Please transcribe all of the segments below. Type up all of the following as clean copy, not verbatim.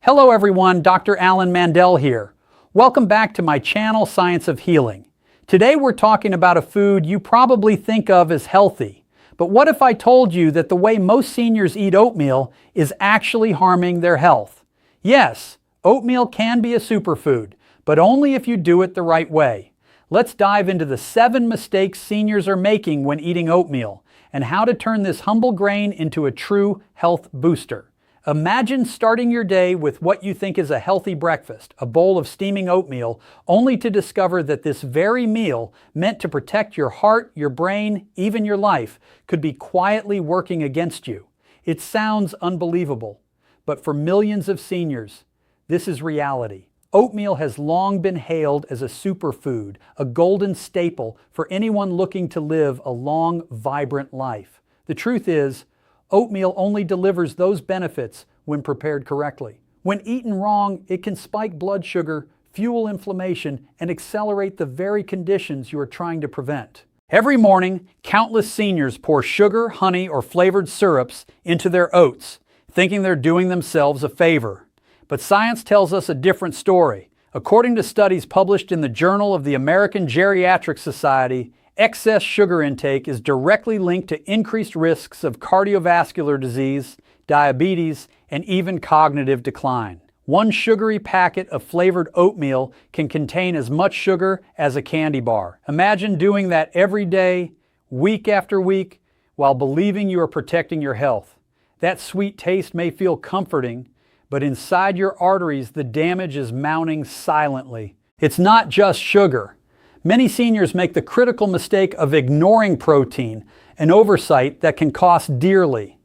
Hello everyone, Dr. Alan Mandell here. Welcome back to my channel, Science of Healing. Today we're talking about a food you probably think of as healthy. But what if I told you that the way most seniors eat oatmeal is actually harming their health? Yes, oatmeal can be a superfood, but only if you do it the right way. Let's dive into the 7 mistakes seniors are making when eating oatmeal and how to turn this humble grain into a true health booster. Imagine starting your day with what you think is a healthy breakfast, a bowl of steaming oatmeal, only to discover that this very meal, meant to protect your heart, your brain, even your life, could be quietly working against you. It sounds unbelievable, but for millions of seniors, this is reality. Oatmeal has long been hailed as a superfood, a golden staple for anyone looking to live a long, vibrant life. The truth is, oatmeal only delivers those benefits when prepared correctly. When eaten wrong, it can spike blood sugar, fuel inflammation, and accelerate the very conditions you are trying to prevent. Every morning, countless seniors pour sugar, honey, or flavored syrups into their oats, thinking they're doing themselves a favor. But science tells us a different story. According to studies published in the Journal of the American Geriatric Society, excess sugar intake is directly linked to increased risks of cardiovascular disease, diabetes, and even cognitive decline. One sugary packet of flavored oatmeal can contain as much sugar as a candy bar. Imagine doing that every day, week after week, while believing you are protecting your health. That sweet taste may feel comforting, but inside your arteries, the damage is mounting silently. It's not just sugar. Many seniors make the critical mistake of ignoring protein, an oversight that can cost dearly.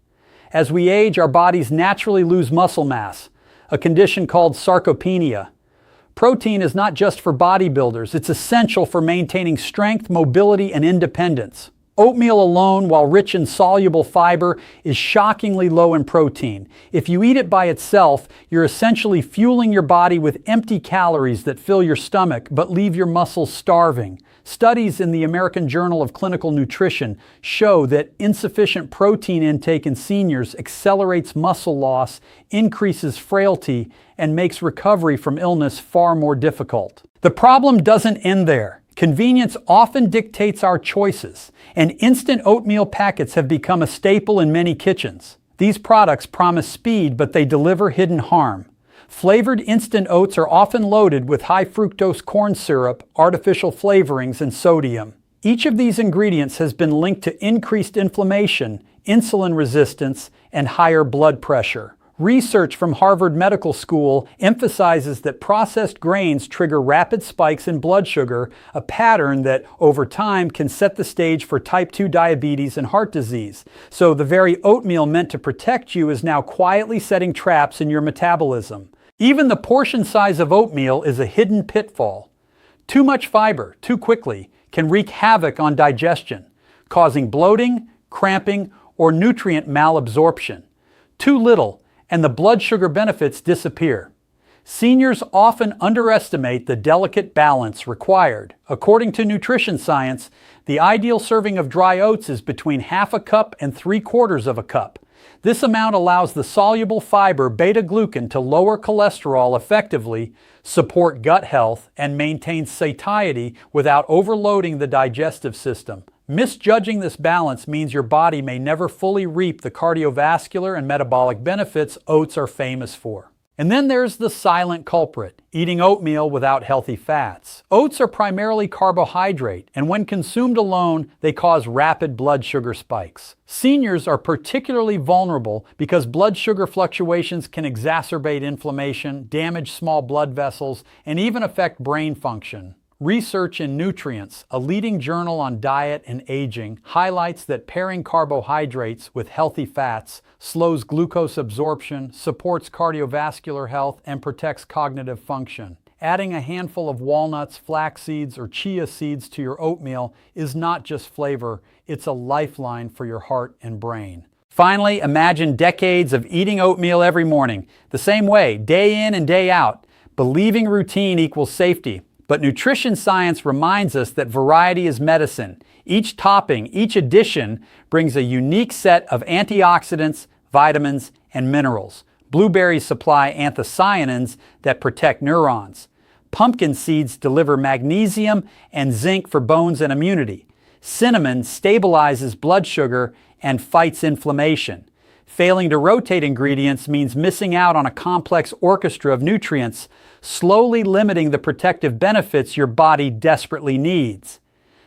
As we age, our bodies naturally lose muscle mass, a condition called sarcopenia. Protein is not just for bodybuilders, it's essential for maintaining strength, mobility, and independence. Oatmeal alone, while rich in soluble fiber, is shockingly low in protein. If you eat it by itself, you're essentially fueling your body with empty calories that fill your stomach but leave your muscles starving. Studies in the American Journal of Clinical Nutrition show that insufficient protein intake in seniors accelerates muscle loss, increases frailty, and makes recovery from illness far more difficult. The problem doesn't end there. Convenience often dictates our choices, and instant oatmeal packets have become a staple in many kitchens. These products promise speed, but they deliver hidden harm. Flavored instant oats are often loaded with high fructose corn syrup, artificial flavorings, and sodium. Each of these ingredients has been linked to increased inflammation, insulin resistance, and higher blood pressure. Research from Harvard Medical School emphasizes that processed grains trigger rapid spikes in blood sugar, a pattern that, over time, can set the stage for type 2 diabetes and heart disease. So the very oatmeal meant to protect you is now quietly setting traps in your metabolism. Even the portion size of oatmeal is a hidden pitfall. Too much fiber, too quickly, can wreak havoc on digestion, causing bloating, cramping, or nutrient malabsorption. Too little, and the blood sugar benefits disappear. Seniors often underestimate the delicate balance required. According to nutrition science, the ideal serving of dry oats is between half a cup and 3/4 of a cup. This amount allows the soluble fiber beta-glucan to lower cholesterol effectively, support gut health, and maintain satiety without overloading the digestive system. Misjudging this balance means your body may never fully reap the cardiovascular and metabolic benefits oats are famous for. And then there's the silent culprit, eating oatmeal without healthy fats. Oats are primarily carbohydrate, and when consumed alone, they cause rapid blood sugar spikes. Seniors are particularly vulnerable because blood sugar fluctuations can exacerbate inflammation, damage small blood vessels, and even affect brain function. Research in Nutrients, a leading journal on diet and aging, highlights that pairing carbohydrates with healthy fats slows glucose absorption, supports cardiovascular health, and protects cognitive function. Adding a handful of walnuts, flax seeds, or chia seeds to your oatmeal is not just flavor, it's a lifeline for your heart and brain. Finally, imagine decades of eating oatmeal every morning, the same way, day in and day out, believing routine equals safety. But nutrition science reminds us that variety is medicine. Each topping, each addition brings a unique set of antioxidants, vitamins, and minerals. Blueberries supply anthocyanins that protect neurons. Pumpkin seeds deliver magnesium and zinc for bones and immunity. Cinnamon stabilizes blood sugar and fights inflammation. Failing to rotate ingredients means missing out on a complex orchestra of nutrients, slowly limiting the protective benefits your body desperately needs.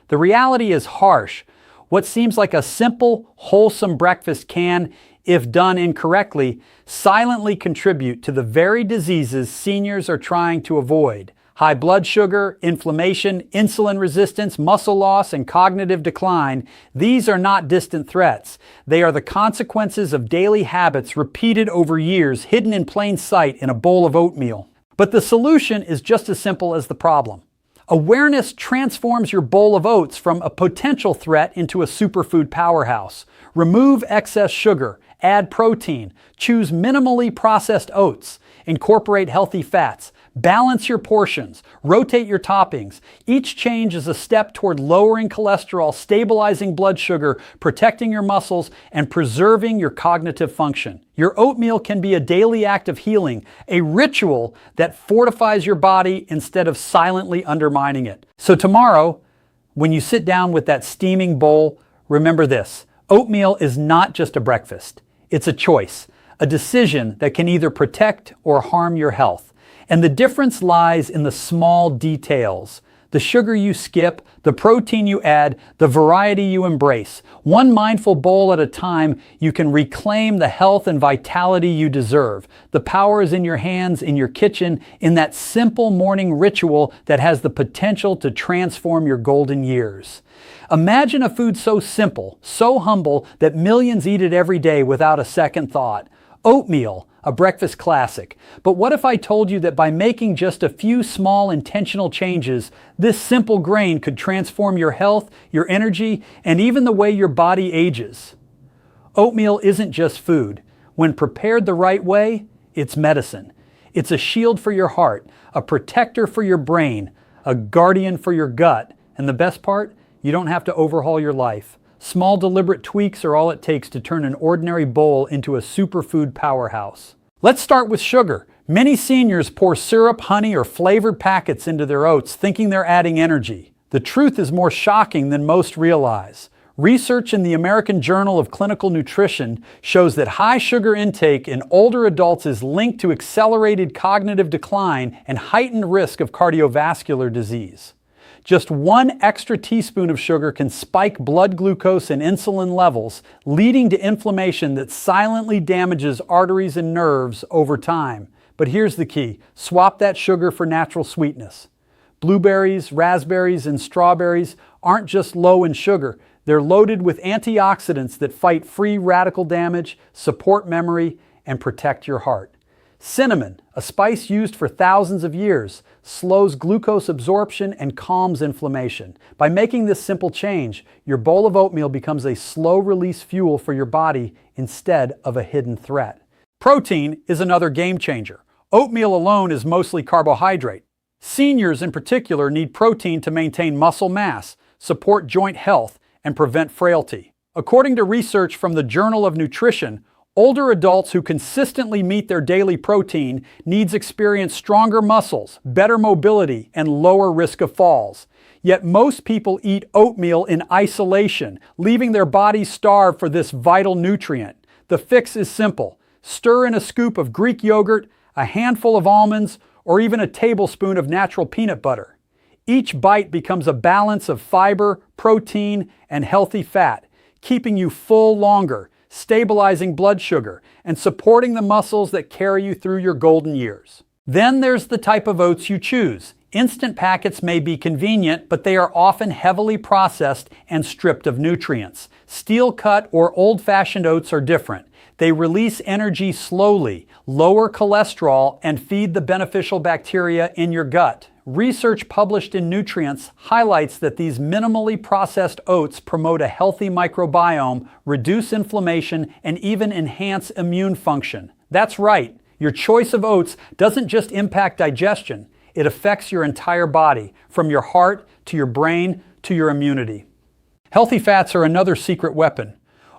The reality is harsh. What seems like a simple, wholesome breakfast can, if done incorrectly, silently contribute to the very diseases seniors are trying to avoid. High blood sugar, inflammation, insulin resistance, muscle loss, and cognitive decline, these are not distant threats. They are the consequences of daily habits repeated over years, hidden in plain sight in a bowl of oatmeal. But the solution is just as simple as the problem. Awareness transforms your bowl of oats from a potential threat into a superfood powerhouse. Remove excess sugar, add protein, choose minimally processed oats, incorporate healthy fats, balance your portions, rotate your toppings. Each change is a step toward lowering cholesterol, stabilizing blood sugar, protecting your muscles, and preserving your cognitive function. Your oatmeal can be a daily act of healing, a ritual that fortifies your body instead of silently undermining it. So tomorrow, when you sit down with that steaming bowl, remember this: oatmeal is not just a breakfast. It's a choice, a decision that can either protect or harm your health. And the difference lies in the small details. The sugar you skip, the protein you add, the variety you embrace. One mindful bowl at a time, you can reclaim the health and vitality you deserve. The power is in your hands, in your kitchen, in that simple morning ritual that has the potential to transform your golden years. Imagine a food so simple, so humble, that millions eat it every day without a second thought. Oatmeal, a breakfast classic. But what if I told you that by making just a few small intentional changes, this simple grain could transform your health, your energy, and even the way your body ages? Oatmeal isn't just food. When prepared the right way, it's medicine. It's a shield for your heart, a protector for your brain, a guardian for your gut. And the best part? You don't have to overhaul your life. Small deliberate tweaks are all it takes to turn an ordinary bowl into a superfood powerhouse. Let's start with sugar. Many seniors pour syrup, honey, or flavored packets into their oats, thinking they're adding energy. The truth is more shocking than most realize. Research in the American Journal of Clinical Nutrition shows that high sugar intake in older adults is linked to accelerated cognitive decline and heightened risk of cardiovascular disease. Just 1 extra teaspoon of sugar can spike blood glucose and insulin levels, leading to inflammation that silently damages arteries and nerves over time. But here's the key: swap that sugar for natural sweetness. Blueberries, raspberries, and strawberries aren't just low in sugar. They're loaded with antioxidants that fight free radical damage, support memory, and protect your heart. Cinnamon, a spice used for thousands of years, slows glucose absorption and calms inflammation. By making this simple change, your bowl of oatmeal becomes a slow-release fuel for your body instead of a hidden threat. Protein is another game changer. Oatmeal alone is mostly carbohydrate. Seniors in particular need protein to maintain muscle mass, support joint health, and prevent frailty. According to research from the Journal of Nutrition, older adults who consistently meet their daily protein needs experience stronger muscles, better mobility, and lower risk of falls. Yet most people eat oatmeal in isolation, leaving their bodies starved for this vital nutrient. The fix is simple. Stir in a scoop of Greek yogurt, a handful of almonds, or even a tablespoon of natural peanut butter. Each bite becomes a balance of fiber, protein, and healthy fat, keeping you full longer, stabilizing blood sugar, and supporting the muscles that carry you through your golden years. Then there's the type of oats you choose. Instant packets may be convenient, but they are often heavily processed and stripped of nutrients. Steel-cut or old-fashioned oats are different. They release energy slowly, lower cholesterol, and feed the beneficial bacteria in your gut. Research published in Nutrients highlights that these minimally processed oats promote a healthy microbiome, reduce inflammation, and even enhance immune function. That's right, your choice of oats doesn't just impact digestion, it affects your entire body, from your heart to your brain to your immunity. Healthy fats are another secret weapon.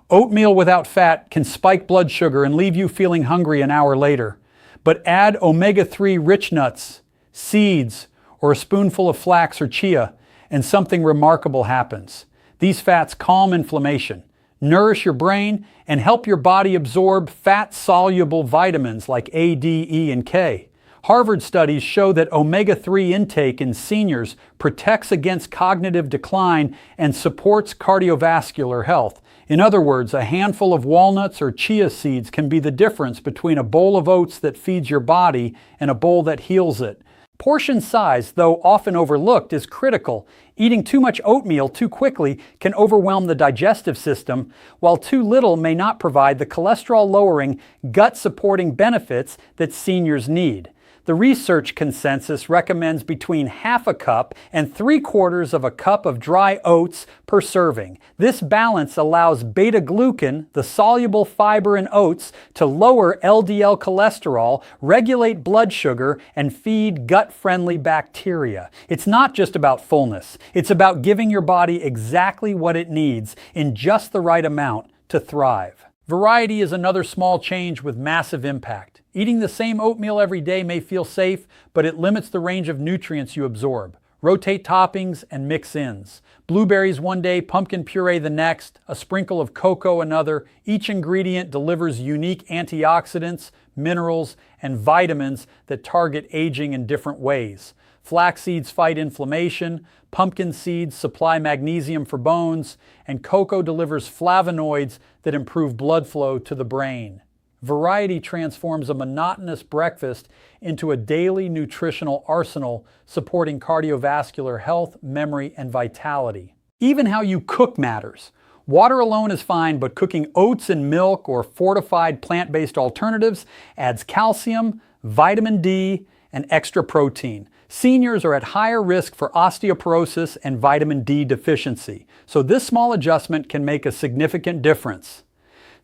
Oatmeal without fat can spike blood sugar and leave you feeling hungry an hour later. But add omega-3 rich nuts, seeds, or a spoonful of flax or chia, and something remarkable happens. These fats calm inflammation, nourish your brain, and help your body absorb fat-soluble vitamins like A, D, E, and K. Harvard studies show that omega-3 intake in seniors protects against cognitive decline and supports cardiovascular health. In other words, a handful of walnuts or chia seeds can be the difference between a bowl of oats that feeds your body and a bowl that heals it. Portion size, though often overlooked, is critical. Eating too much oatmeal too quickly can overwhelm the digestive system, while too little may not provide the cholesterol-lowering, gut-supporting benefits that seniors need. The research consensus recommends between half a cup and 3/4 of a cup of dry oats per serving. This balance allows beta-glucan, the soluble fiber in oats, to lower LDL cholesterol, regulate blood sugar, and feed gut-friendly bacteria. It's not just about fullness. It's about giving your body exactly what it needs in just the right amount to thrive. Variety is another small change with massive impact. Eating the same oatmeal every day may feel safe, but it limits the range of nutrients you absorb. Rotate toppings and mix-ins. Blueberries one day, pumpkin puree the next, a sprinkle of cocoa another. Each ingredient delivers unique antioxidants, minerals, and vitamins that target aging in different ways. Flax seeds fight inflammation, pumpkin seeds supply magnesium for bones, and cocoa delivers flavonoids that improve blood flow to the brain. Variety transforms a monotonous breakfast into a daily nutritional arsenal supporting cardiovascular health, memory, and vitality. Even how you cook matters. Water alone is fine, but cooking oats in milk or fortified plant-based alternatives adds calcium, vitamin D, and extra protein. Seniors are at higher risk for osteoporosis and vitamin D deficiency, so this small adjustment can make a significant difference.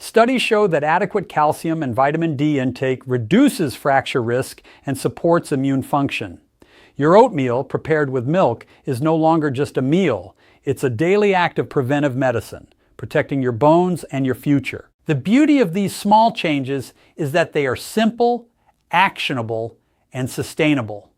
Studies show that adequate calcium and vitamin D intake reduces fracture risk and supports immune function. Your oatmeal, prepared with milk, is no longer just a meal. It's a daily act of preventive medicine, protecting your bones and your future. The beauty of these small changes is that they are simple, actionable, and sustainable.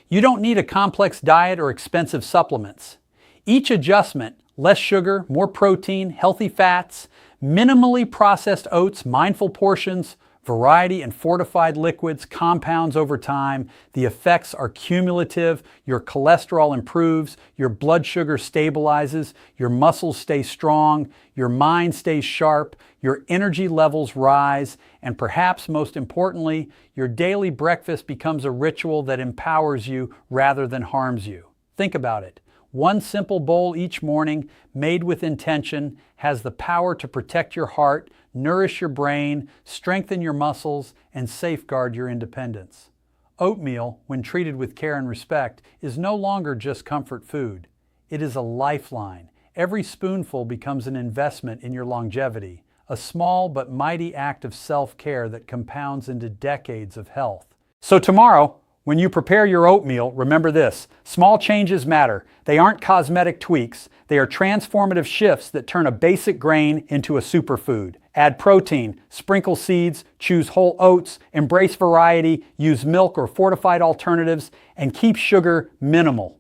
You don't need a complex diet or expensive supplements. Each adjustment, less sugar, more protein, healthy fats, minimally processed oats, mindful portions, variety and fortified liquids, compounds over time. The effects are cumulative. Your cholesterol improves, your blood sugar stabilizes, your muscles stay strong, your mind stays sharp, your energy levels rise, and perhaps most importantly, your daily breakfast becomes a ritual that empowers you rather than harms you. Think about it. One simple bowl each morning, made with intention, has the power to protect your heart, nourish your brain, strengthen your muscles, and safeguard your independence. Oatmeal, when treated with care and respect, is no longer just comfort food. It is a lifeline. Every spoonful becomes an investment in your longevity, a small but mighty act of self-care that compounds into decades of health. So tomorrow, when you prepare your oatmeal, remember this: small changes matter. They aren't cosmetic tweaks. They are transformative shifts that turn a basic grain into a superfood. Add protein, sprinkle seeds, choose whole oats, embrace variety, use milk or fortified alternatives, and keep sugar minimal.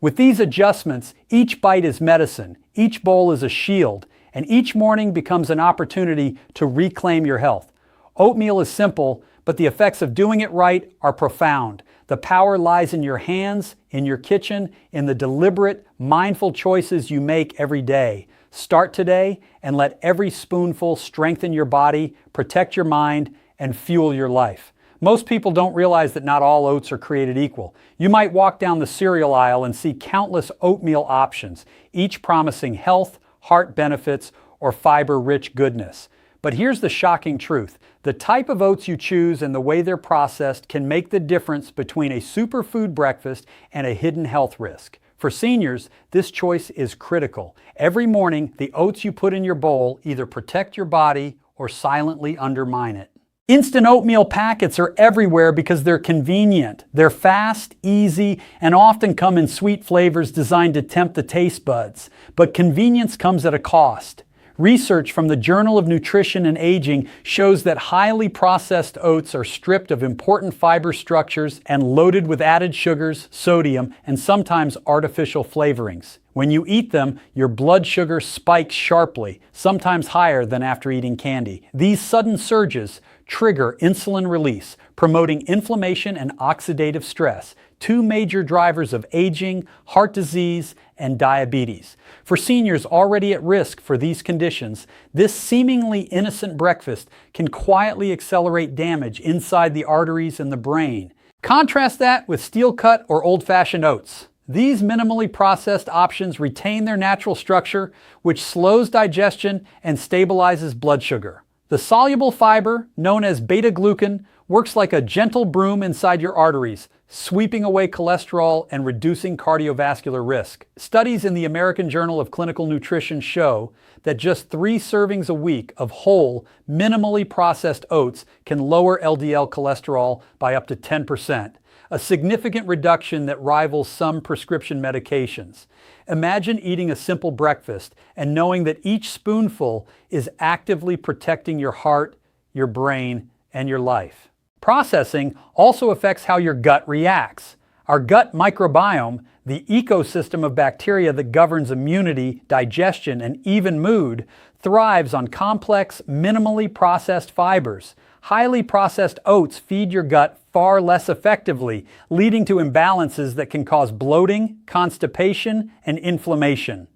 With these adjustments, each bite is medicine, each bowl is a shield, and each morning becomes an opportunity to reclaim your health. Oatmeal is simple, but the effects of doing it right are profound. The power lies in your hands, in your kitchen, in the deliberate, mindful choices you make every day. Start today and let every spoonful strengthen your body, protect your mind, and fuel your life. Most people don't realize that not all oats are created equal. You might walk down the cereal aisle and see countless oatmeal options, each promising health, heart benefits, or fiber-rich goodness. But here's the shocking truth. The type of oats you choose and the way they're processed can make the difference between a superfood breakfast and a hidden health risk. For seniors, this choice is critical. Every morning, the oats you put in your bowl either protect your body or silently undermine it. Instant oatmeal packets are everywhere because they're convenient. They're fast, easy, and often come in sweet flavors designed to tempt the taste buds. But convenience comes at a cost. Research from the Journal of Nutrition and Aging shows that highly processed oats are stripped of important fiber structures and loaded with added sugars, sodium, and sometimes artificial flavorings. When you eat them, your blood sugar spikes sharply, sometimes higher than after eating candy. These sudden surges trigger insulin release, promoting inflammation and oxidative stress, two major drivers of aging, heart disease, and diabetes. For seniors already at risk for these conditions, this seemingly innocent breakfast can quietly accelerate damage inside the arteries and the brain. Contrast that with steel-cut or old-fashioned oats. These minimally processed options retain their natural structure, which slows digestion and stabilizes blood sugar. The soluble fiber, known as beta-glucan, works like a gentle broom inside your arteries, sweeping away cholesterol and reducing cardiovascular risk. Studies in the American Journal of Clinical Nutrition show that just 3 servings a week of whole, minimally processed oats can lower LDL cholesterol by up to 10%, a significant reduction that rivals some prescription medications. Imagine eating a simple breakfast and knowing that each spoonful is actively protecting your heart, your brain, and your life. Processing also affects how your gut reacts. Our gut microbiome, the ecosystem of bacteria that governs immunity, digestion, and even mood, thrives on complex, minimally processed fibers. Highly processed oats feed your gut far less effectively, leading to imbalances that can cause bloating, constipation, and inflammation.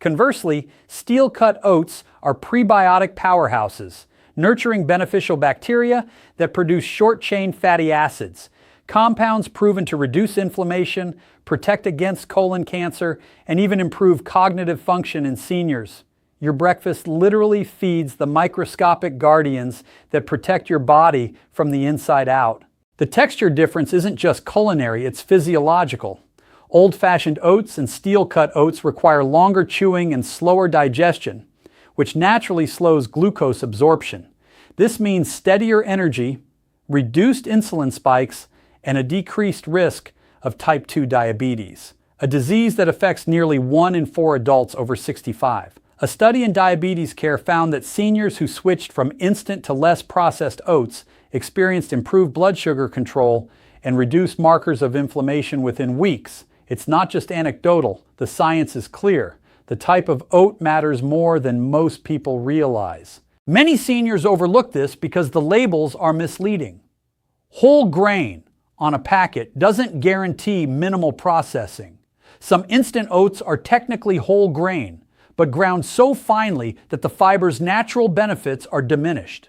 Conversely, steel-cut oats are prebiotic powerhouses, nurturing beneficial bacteria that produce short-chain fatty acids, compounds proven to reduce inflammation, protect against colon cancer, and even improve cognitive function in seniors. Your breakfast literally feeds the microscopic guardians that protect your body from the inside out. The texture difference isn't just culinary, it's physiological. Old-fashioned oats and steel-cut oats require longer chewing and slower digestion, which naturally slows glucose absorption. This means steadier energy, reduced insulin spikes, and a decreased risk of type 2 diabetes, a disease that affects nearly 1 in 4 adults over 65. A study in diabetes care found that seniors who switched from instant to less processed oats experienced improved blood sugar control and reduced markers of inflammation within weeks. It's not just anecdotal, the science is clear. The type of oat matters more than most people realize. Many seniors overlook this because the labels are misleading. Whole grain on a packet doesn't guarantee minimal processing. Some instant oats are technically whole grain, but ground so finely that the fiber's natural benefits are diminished.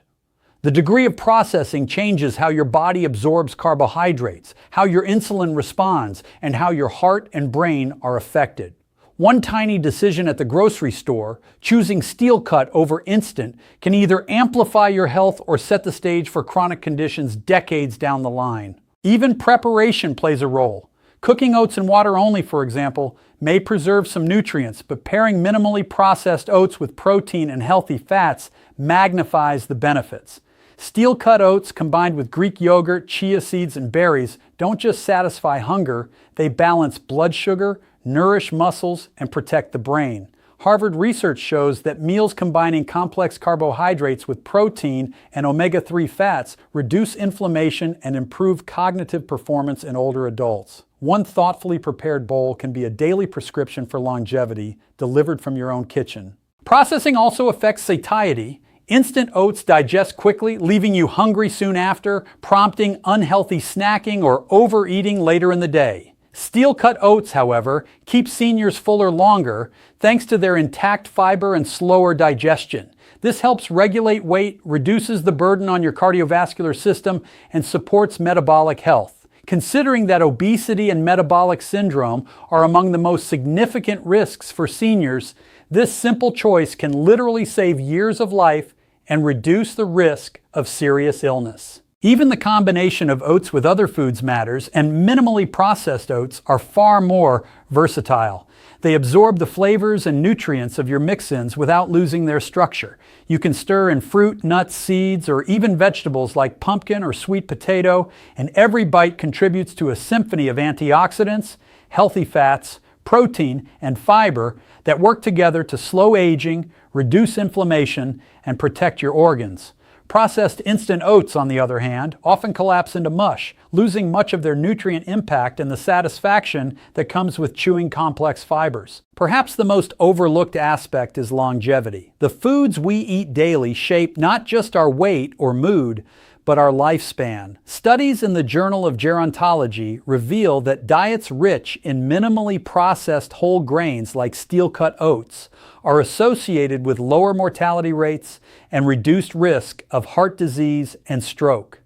The degree of processing changes how your body absorbs carbohydrates, how your insulin responds, and how your heart and brain are affected. One tiny decision at the grocery store, choosing steel-cut over instant, can either amplify your health or set the stage for chronic conditions decades down the line. Even preparation plays a role. Cooking oats in water only, for example, may preserve some nutrients, but pairing minimally processed oats with protein and healthy fats magnifies the benefits. Steel-cut oats combined with Greek yogurt, chia seeds, and berries don't just satisfy hunger, they balance blood sugar, nourish muscles, and protect the brain. Harvard research shows that meals combining complex carbohydrates with protein and omega-3 fats reduce inflammation and improve cognitive performance in older adults. One thoughtfully prepared bowl can be a daily prescription for longevity, delivered from your own kitchen. Processing also affects satiety. Instant oats digest quickly, leaving you hungry soon after, prompting unhealthy snacking or overeating later in the day. Steel-cut oats, however, keep seniors fuller longer thanks to their intact fiber and slower digestion. This helps regulate weight, reduces the burden on your cardiovascular system, and supports metabolic health. Considering that obesity and metabolic syndrome are among the most significant risks for seniors, this simple choice can literally save years of life and reduce the risk of serious illness. Even the combination of oats with other foods matters, and minimally processed oats are far more versatile. They absorb the flavors and nutrients of your mix-ins without losing their structure. You can stir in fruit, nuts, seeds, or even vegetables like pumpkin or sweet potato, and every bite contributes to a symphony of antioxidants, healthy fats, protein, and fiber that work together to slow aging, reduce inflammation, and protect your organs. Processed instant oats, on the other hand, often collapse into mush, losing much of their nutrient impact and the satisfaction that comes with chewing complex fibers. Perhaps the most overlooked aspect is longevity. The foods we eat daily shape not just our weight or mood, but our lifespan. Studies in the Journal of Gerontology reveal that diets rich in minimally processed whole grains like steel-cut oats are associated with lower mortality rates and reduced risk of heart disease and stroke.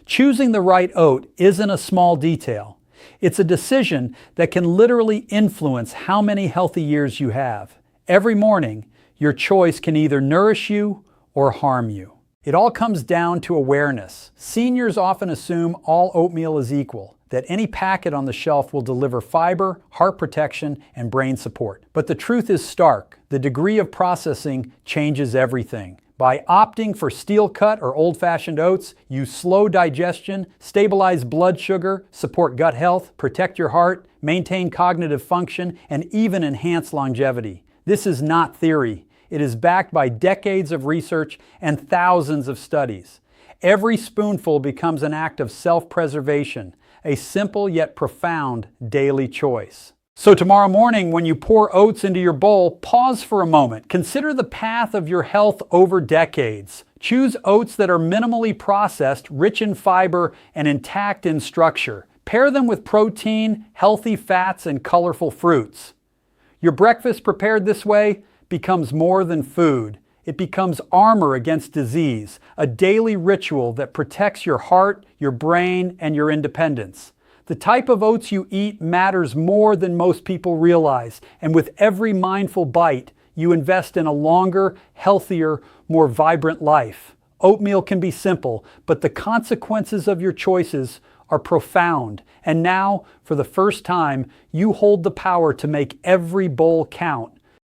Choosing the right oat isn't a small detail. It's a decision that can literally influence how many healthy years you have. Every morning, your choice can either nourish you or harm you. It all comes down to awareness. Seniors often assume all oatmeal is equal, that any packet on the shelf will deliver fiber, heart protection, and brain support. But the truth is stark. The degree of processing changes everything. By opting for steel-cut or old-fashioned oats, you slow digestion, stabilize blood sugar, support gut health, protect your heart, maintain cognitive function, and even enhance longevity. This is not theory. It is backed by decades of research and thousands of studies. Every spoonful becomes an act of self-preservation, a simple yet profound daily choice. So tomorrow morning, when you pour oats into your bowl, pause for a moment. Consider the path of your health over decades. Choose oats that are minimally processed, rich in fiber, and intact in structure. Pair them with protein, healthy fats, and colorful fruits. Your breakfast prepared this way becomes more than food. It becomes armor against disease, a daily ritual that protects your heart, your brain, and your independence. The type of oats you eat matters more than most people realize, and with every mindful bite, you invest in a longer, healthier, more vibrant life. Oatmeal can be simple, but the consequences of your choices are profound. And now, for the first time, you hold the power to make every bowl count.